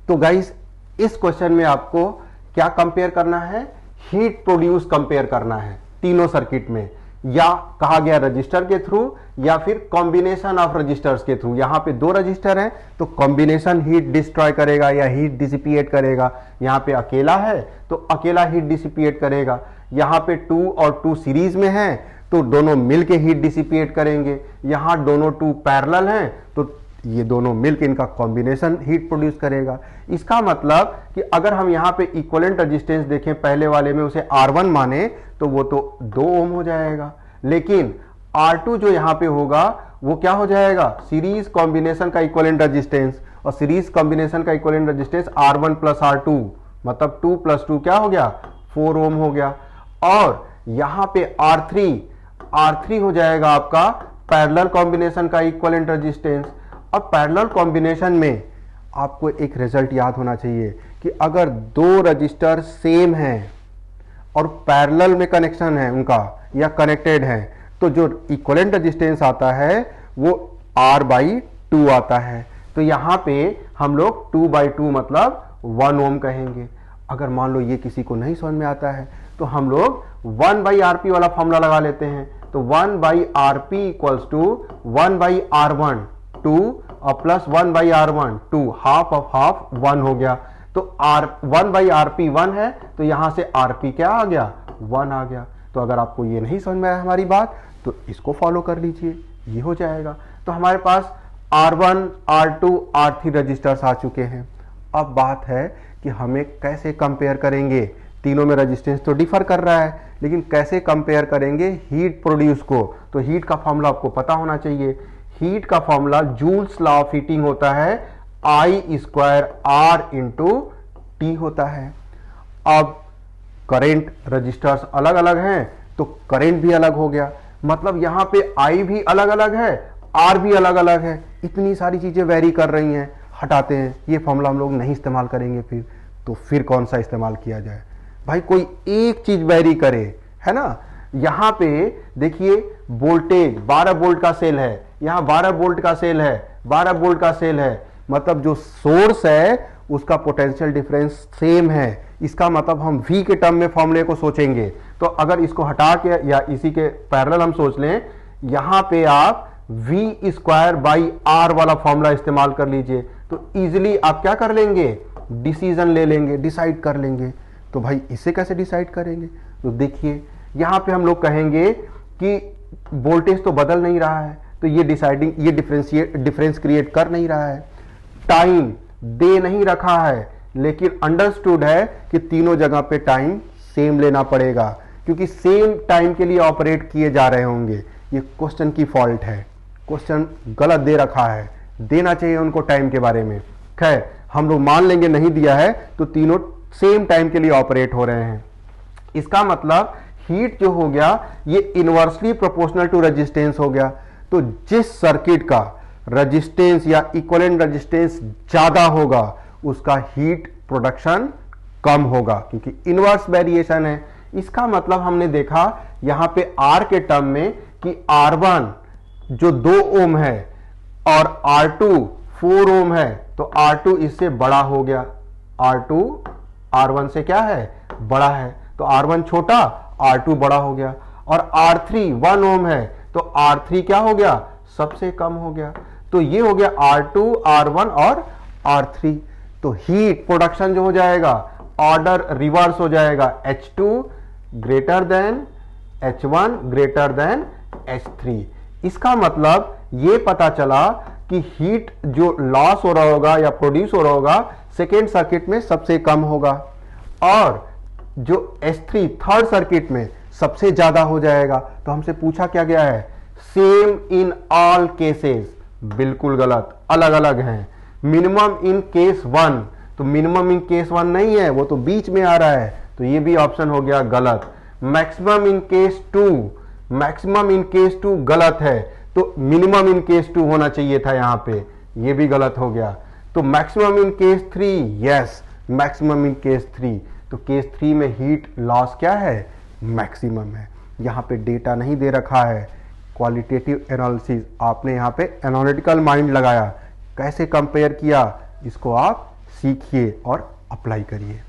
तो गाइस इस क्वेश्चन में आपको क्या कंपेयर करना है, हीट प्रोड्यूस कंपेयर करना है तीनों सर्किट में, या कहा गया रजिस्टर के थ्रू या फिर कॉम्बिनेशन ऑफ रजिस्टर्स के थ्रू। यहां पे दो रजिस्टर हैं तो कॉम्बिनेशन हीट डिस्ट्रॉय करेगा या हीट डिसिपिएट करेगा। यहां पे अकेला है तो अकेला हीट डिसिपिएट करेगा। यहां पे 2 और 2 सीरीज में हैं तो दोनों मिलके हीट डिसिपिएट करेंगे। यहां दोनों 2 पैरेलल हैं तो ये दोनों मिलकर इनका कॉम्बिनेशन हीट प्रोड्यूस करेगा। इसका मतलब कि अगर हम यहाँ पे इक्विवेलेंट रेजिस्टेंस देखें, पहले वाले में उसे R1 माने तो वो तो 2 ओम हो जाएगा, लेकिन R2 जो यहाँ पे होगा वो क्या हो जाएगा, सीरीज कॉम्बिनेशन का इक्विवेलेंट रेजिस्टेंस। और सीरीज कॉम्बिनेशन का equivalent resistance R1 plus R2, मतलब 2 प्लस 2 क्या हो गया, 4 ओम हो गया। और यहाँ पे R3 हो जाएगा आपका पैरेलल कॉम्बिनेशन का इक्विवेलेंट रेजिस्टेंस। अब पैरेलल कॉम्बिनेशन में आपको एक रिजल्ट याद होना चाहिए कि अगर दो रजिस्टर सेम हैं और पैरेलल में कनेक्शन है उनका या कनेक्टेड है तो जो इक्विवेलेंट रेजिस्टेंस आता है वो R/2 आता है। तो यहां पे हम लोग 2/2 मतलब 1 ओम कहेंगे। अगर मान लो ये किसी को नहीं समझ में आता है तो हम लोग 1/RP वाला फॉर्मूला लगा लेते हैं। तो 1/RP इक्वल्स टू 1/R1 2 और plus 1/R1 2, half of half 1 हो गया। तो 1/RP 1 है तो यहां से RP क्या आ गया, 1 आ गया। तो अगर आपको ये नहीं समझ में आया हमारी बात तो इसको फॉलो कर लीजिए, ये हो जाएगा। तो हमारे पास R1 R2 R3 रजिस्टर्स आ चुके हैं। अब बात है कि हमें कैसे कंपेयर करेंगे, तीनों में रेजिस्टेंस तो डिफर कर रहा है लेकिन कैसे कंपेयर करेंगे हीट प्रोड्यूस को। तो हीट का फॉर्मूला आपको पता होना चाहिए। हीट का formula joules law of heating होता है, I² R इंटू T होता है। अब करंट रजिस्टर्स अलग अलग हैं तो करंट भी अलग हो गया, मतलब यहां पे I भी अलग अलग है, R भी अलग अलग है। इतनी सारी चीजें वेरी कर रही हैं, हटाते हैं। ये फॉर्मूला हम लोग नहीं इस्तेमाल करेंगे फिर कौन सा इस्तेमाल किया जाए भाई, कोई एक चीज वेरी करे, है ना। यहां पे देखिए वोल्टेज 12 वोल्ट का सेल है, यहां 12 वोल्ट का सेल है, 12 वोल्ट का सेल है, मतलब जो सोर्स है उसका पोटेंशियल डिफरेंस सेम है। इसका मतलब हम V के टर्म में फॉर्मूले को सोचेंगे तो अगर इसको हटा के या इसी के पैरेलल हम सोच लें, यहां पे आप V²/R वाला फॉर्मूला इस्तेमाल कर लीजिए तो इजीली आप क्या कर लेंगे, डिसीजन ले लेंगे, डिसाइड कर लेंगे। तो भाई इसे कैसे डिसाइड करेंगे, तो देखिए यहां पे हम लोग कहेंगे कि वोल्टेज तो बदल नहीं रहा है तो ये डिफरेंस क्रिएट कर नहीं रहा है, टाइम दे नहीं रखा है, लेकिन अंडरस्टूड है कि तीनों जगह पे टाइम सेम लेना पड़ेगा क्योंकि सेम टाइम के लिए ऑपरेट किए जा रहे होंगे। ये क्वेश्चन की फॉल्ट है, क्वेश्चन गलत दे रखा है, देना चाहिए उनको टाइम के बारे में। खैर हम लोग मान लेंगे नहीं दिया है तो तीनों सेम टाइम के लिए ऑपरेट हो रहे हैं। इसका मतलब हीट जो हो गया ये इनवर्सली प्रोपोर्शनल टू रेजिस्टेंस हो गया। तो जिस सर्किट का रेजिस्टेंस या इक्विवेलेंट रेजिस्टेंस ज्यादा होगा उसका हीट प्रोडक्शन कम होगा क्योंकि इनवर्स वेरिएशन है। इसका मतलब हमने देखा यहां पे R के टर्म में कि R1 जो 2 ओम है और R2 4 ओम है तो R2 इससे बड़ा हो गया, R2 R1 से क्या है, बड़ा है, तो R1 छोटा R2 बड़ा हो गया। और R3 1 ओम है तो R3 क्या हो गया, सबसे कम हो गया। तो ये हो गया R2 R1 और R3। तो हीट प्रोडक्शन जो हो जाएगा ऑर्डर रिवर्स हो जाएगा, H2 greater than H1 greater than H3। इसका मतलब ये पता चला कि हीट जो लॉस हो रहा होगा या प्रोड्यूस हो रहा होगा सेकेंड सर्किट में सबसे कम होगा और जो S3 थर्ड सर्किट में सबसे ज्यादा हो जाएगा। तो हमसे पूछा क्या गया है, सेम इन ऑल केसेस, बिल्कुल गलत, अलग अलग हैं। मिनिमम इन केस 1, तो मिनिमम इन केस 1 नहीं है, वो तो बीच में आ रहा है, तो ये भी ऑप्शन हो गया गलत। Maximum in case 2, maximum in case 2 गलत है, तो मिनिमम इन केस 2 होना चाहिए था यहां पे, ये भी गलत हो गया। तो maximum in case 3, yes maximum in case 3, तो केस 3 में हीट लॉस क्या है, मैक्सिमम है। यहां पे डेटा नहीं दे रखा है, क्वालिटेटिव एनालिसिस, आपने यहां पे एनालिटिकल माइंड लगाया, कैसे कंपेयर किया इसको आप सीखिए और अप्लाई करिए।